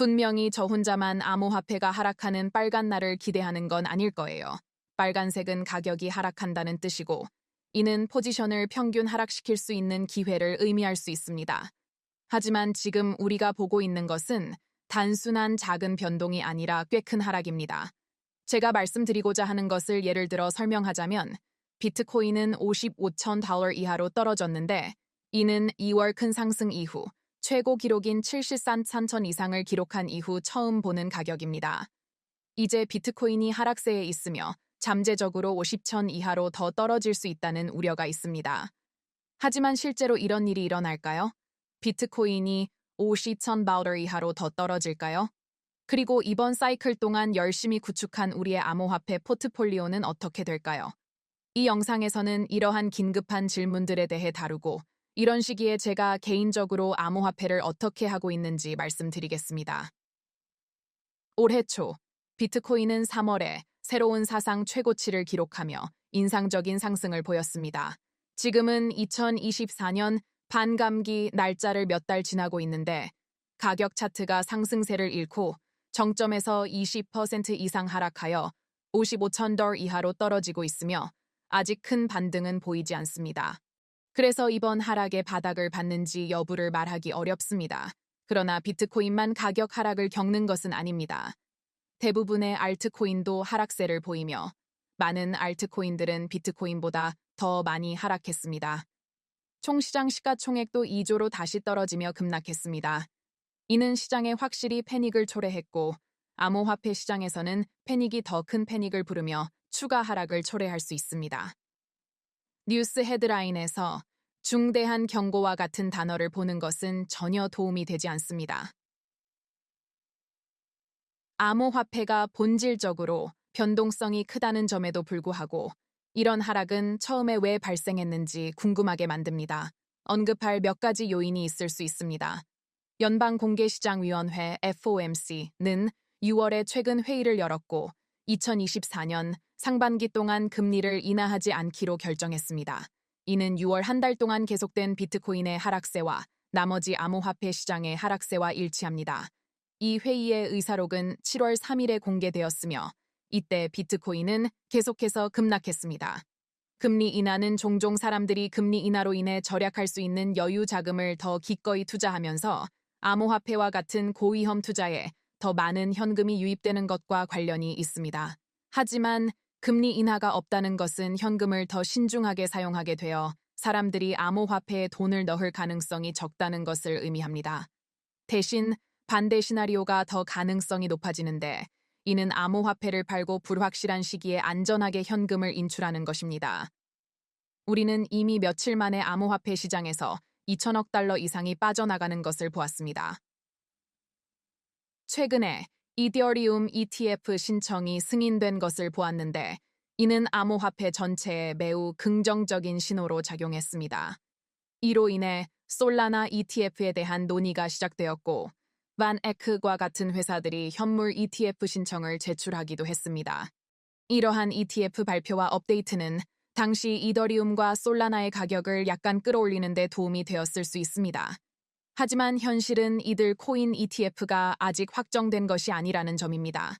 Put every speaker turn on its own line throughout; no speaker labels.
분명히 저 혼자만 암호화폐가 하락하는 빨간 날을 기대하는 건 아닐 거예요. 빨간색은 가격이 하락한다는 뜻이고, 이는 포지션을 평균 하락시킬 수 있는 기회를 의미할 수 있습니다. 하지만 지금 우리가 보고 있는 것은 단순한 작은 변동이 아니라 꽤 큰 하락입니다. 제가 말씀드리고자 하는 것을 예를 들어 설명하자면, 비트코인은 55천 달러 이하로 떨어졌는데, 이는 2월 큰 상승 이후 최고 기록인 73천 이상을 기록한 이후 처음 보는 가격입니다. 이제 비트코인이 하락세에 있으며 잠재적으로 50천 이하로 더 떨어질 수 있다는 우려가 있습니다. 하지만 실제로 이런 일이 일어날까요? 비트코인이 50천 달러 이하로 더 떨어질까요? 그리고 이번 사이클 동안 열심히 구축한 우리의 암호화폐 포트폴리오는 어떻게 될까요? 이 영상에서는 이러한 긴급한 질문들에 대해 다루고, 이런 시기에 제가 개인적으로 암호화폐를 어떻게 하고 있는지 말씀드리겠습니다. 올해 초, 비트코인은 3월에 새로운 사상 최고치를 기록하며 인상적인 상승을 보였습니다. 지금은 2024년 반감기 날짜를 몇 달 지나고 있는데, 가격 차트가 상승세를 잃고 정점에서 20% 이상 하락하여 55천 달러 이하로 떨어지고 있으며 아직 큰 반등은 보이지 않습니다. 그래서 이번 하락의 바닥을 받는지 여부를 말하기 어렵습니다. 그러나 비트코인만 가격 하락을 겪는 것은 아닙니다. 대부분의 알트코인도 하락세를 보이며 많은 알트코인들은 비트코인보다 더 많이 하락했습니다. 총시장 시가총액도 2조로 다시 떨어지며 급락했습니다. 이는 시장에 확실히 패닉을 초래했고, 암호화폐 시장에서는 패닉이 더 큰 패닉을 부르며 추가 하락을 초래할 수 있습니다. 뉴스 헤드라인에서 중대한 경고와 같은 단어를 보는 것은 전혀 도움이 되지 않습니다. 암호화폐가 본질적으로 변동성이 크다는 점에도 불구하고 이런 하락은 처음에 왜 발생했는지 궁금하게 만듭니다. 언급할 몇 가지 요인이 있을 수 있습니다. 연방공개시장위원회 FOMC는 6월에 최근 회의를 열었고 2024년 상반기 동안 금리를 인하하지 않기로 결정했습니다. 이는 6월 한 달 동안 계속된 비트코인의 하락세와 나머지 암호화폐 시장의 하락세와 일치합니다. 이 회의의 의사록은 7월 3일에 공개되었으며 이때 비트코인은 계속해서 급락했습니다. 금리 인하는 종종 사람들이 금리 인하로 인해 절약할 수 있는 여유 자금을 더 기꺼이 투자하면서 암호화폐와 같은 고위험 투자에 더 많은 현금이 유입되는 것과 관련이 있습니다. 하지만 금리 인하가 없다는 것은 현금을 더 신중하게 사용하게 되어 사람들이 암호화폐에 돈을 넣을 가능성이 적다는 것을 의미합니다. 대신 반대 시나리오가 더 가능성이 높아지는데, 이는 암호화폐를 팔고 불확실한 시기에 안전하게 현금을 인출하는 것입니다. 우리는 이미 며칠 만에 암호화폐 시장에서 2천억 달러 이상이 빠져나가는 것을 보았습니다. 최근에 이더리움 ETF 신청이 승인된 것을 보았는데, 이는 암호화폐 전체에 매우 긍정적인 신호로 작용했습니다. 이로 인해 솔라나 ETF에 대한 논의가 시작되었고, 반 에크과 같은 회사들이 현물 ETF 신청을 제출하기도 했습니다. 이러한 ETF 발표와 업데이트는 당시 이더리움과 솔라나의 가격을 약간 끌어올리는 데 도움이 되었을 수 있습니다. 하지만 현실은 이들 코인 ETF가 아직 확정된 것이 아니라는 점입니다.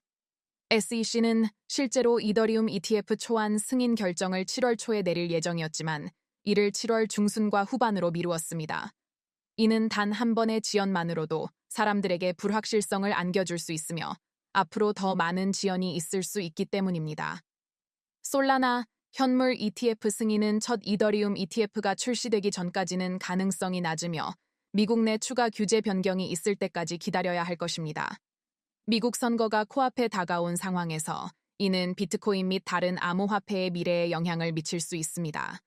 SEC는 실제로 이더리움 ETF 초안 승인 결정을 7월 초에 내릴 예정이었지만 이를 7월 중순과 후반으로 미루었습니다. 이는 단 한 번의 지연만으로도 사람들에게 불확실성을 안겨줄 수 있으며 앞으로 더 많은 지연이 있을 수 있기 때문입니다. 솔라나 현물 ETF 승인은 첫 이더리움 ETF가 출시되기 전까지는 가능성이 낮으며 미국 내 추가 규제 변경이 있을 때까지 기다려야 할 것입니다. 미국 선거가 코앞에 다가온 상황에서 이는 비트코인 및 다른 암호화폐의 미래에 영향을 미칠 수 있습니다.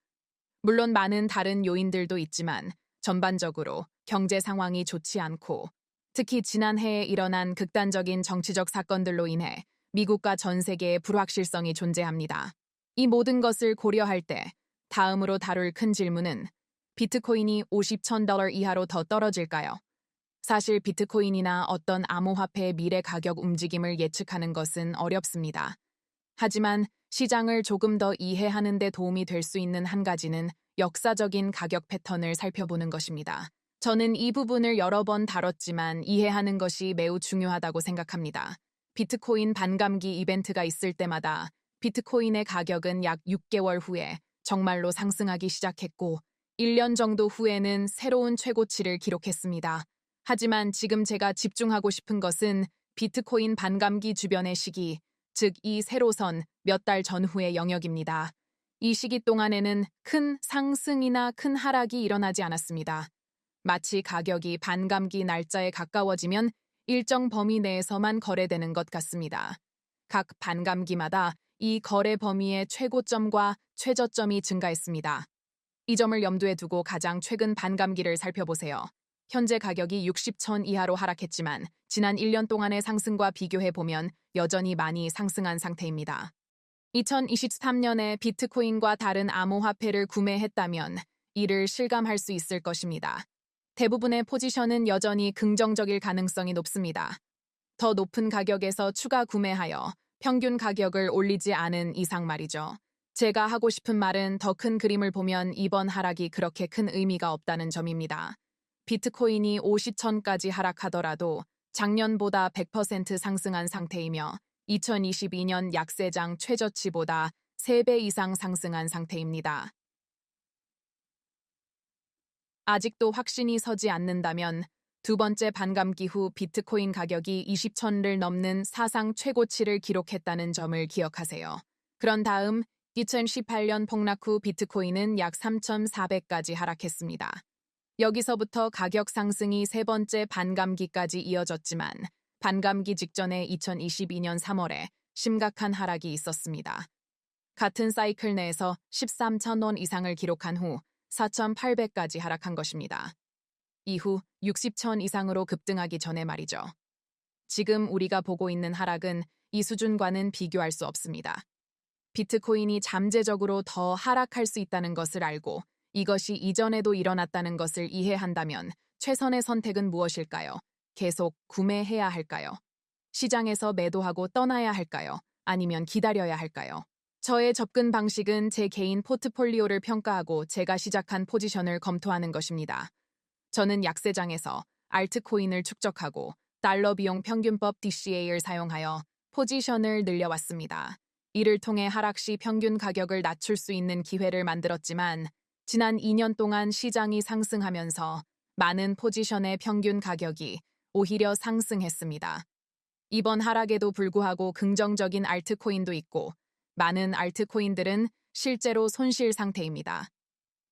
물론 많은 다른 요인들도 있지만 전반적으로 경제 상황이 좋지 않고 특히 지난해에 일어난 극단적인 정치적 사건들로 인해 미국과 전 세계의 불확실성이 존재합니다. 이 모든 것을 고려할 때 다음으로 다룰 큰 질문은 비트코인이 50천 달러 이하로 더 떨어질까요? 사실 비트코인이나 어떤 암호화폐의 미래 가격 움직임을 예측하는 것은 어렵습니다. 하지만 시장을 조금 더 이해하는 데 도움이 될 수 있는 한 가지는 역사적인 가격 패턴을 살펴보는 것입니다. 저는 이 부분을 여러 번 다뤘지만 이해하는 것이 매우 중요하다고 생각합니다. 비트코인 반감기 이벤트가 있을 때마다 비트코인의 가격은 약 6개월 후에 정말로 상승하기 시작했고 1년 정도 후에는 새로운 최고치를 기록했습니다. 하지만 지금 제가 집중하고 싶은 것은 비트코인 반감기 주변의 시기, 즉 이 세로선 몇 달 전후의 영역입니다. 이 시기 동안에는 큰 상승이나 큰 하락이 일어나지 않았습니다. 마치 가격이 반감기 날짜에 가까워지면 일정 범위 내에서만 거래되는 것 같습니다. 각 반감기마다 이 거래 범위의 최고점과 최저점이 증가했습니다. 이 점을 염두에 두고 가장 최근 반감기를 살펴보세요. 현재 가격이 60천 이하로 하락했지만 지난 1년 동안의 상승과 비교해 보면 여전히 많이 상승한 상태입니다. 2023년에 비트코인과 다른 암호화폐를 구매했다면 이를 실감할 수 있을 것입니다. 대부분의 포지션은 여전히 긍정적일 가능성이 높습니다. 더 높은 가격에서 추가 구매하여 평균 가격을 올리지 않은 이상 말이죠. 제가 하고 싶은 말은 더 큰 그림을 보면 이번 하락이 그렇게 큰 의미가 없다는 점입니다. 비트코인이 50천까지 하락하더라도 작년보다 100% 상승한 상태이며 2022년 약세장 최저치보다 3배 이상 상승한 상태입니다. 아직도 확신이 서지 않는다면 두 번째 반감기 후 비트코인 가격이 20천을 넘는 사상 최고치를 기록했다는 점을 기억하세요. 그런 다음 2018년 폭락 후 비트코인은 약 3,400까지 하락했습니다. 여기서부터 가격 상승이 세 번째 반감기까지 이어졌지만 반감기 직전의 2022년 3월에 심각한 하락이 있었습니다. 같은 사이클 내에서 13,000원 이상을 기록한 후 4,800까지 하락한 것입니다. 이후 60천 이상으로 급등하기 전에 말이죠. 지금 우리가 보고 있는 하락은 이 수준과는 비교할 수 없습니다. 비트코인이 잠재적으로 더 하락할 수 있다는 것을 알고 이것이 이전에도 일어났다는 것을 이해한다면 최선의 선택은 무엇일까요? 계속 구매해야 할까요? 시장에서 매도하고 떠나야 할까요? 아니면 기다려야 할까요? 저의 접근 방식은 제 개인 포트폴리오를 평가하고 제가 시작한 포지션을 검토하는 것입니다. 저는 약세장에서 알트코인을 축적하고 달러 비용 평균법 DCA를 사용하여 포지션을 늘려왔습니다. 이를 통해 하락 시 평균 가격을 낮출 수 있는 기회를 만들었지만 지난 2년 동안 시장이 상승하면서 많은 포지션의 평균 가격이 오히려 상승했습니다. 이번 하락에도 불구하고 긍정적인 알트코인도 있고 많은 알트코인들은 실제로 손실 상태입니다.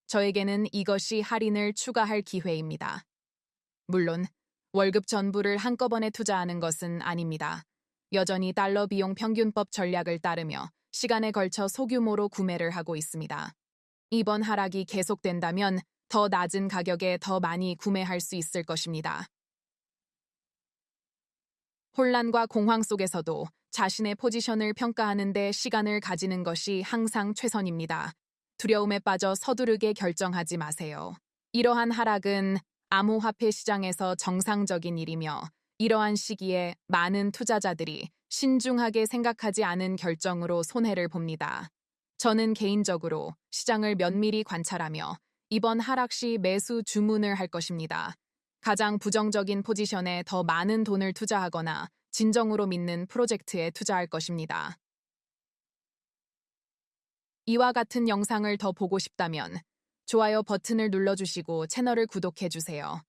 저에게는 이것이 할인을 추가할 기회입니다. 물론 월급 전부를 한꺼번에 투자하는 것은 아닙니다. 여전히 달러 비용 평균법 전략을 따르며 시간에 걸쳐 소규모로 구매를 하고 있습니다. 이번 하락이 계속된다면 더 낮은 가격에 더 많이 구매할 수 있을 것입니다. 혼란과 공황 속에서도 자신의 포지션을 평가하는 데 시간을 가지는 것이 항상 최선입니다. 두려움에 빠져 서두르게 결정하지 마세요. 이러한 하락은 암호화폐 시장에서 정상적인 일이며 이러한 시기에 많은 투자자들이 신중하게 생각하지 않은 결정으로 손해를 봅니다. 저는 개인적으로 시장을 면밀히 관찰하며 이번 하락 시 매수 주문을 할 것입니다. 가장 부정적인 포지션에 더 많은 돈을 투자하거나 진정으로 믿는 프로젝트에 투자할 것입니다. 이와 같은 영상을 더 보고 싶다면 좋아요 버튼을 눌러주시고 채널을 구독해주세요.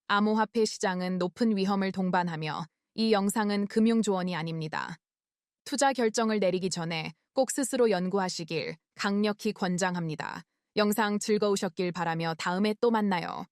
암호화폐 시장은 높은 위험을 동반하며 이 영상은 금융조언이 아닙니다. 투자 결정을 내리기 전에 꼭 스스로 연구하시길 강력히 권장합니다. 영상 즐거우셨길 바라며 다음에 또 만나요.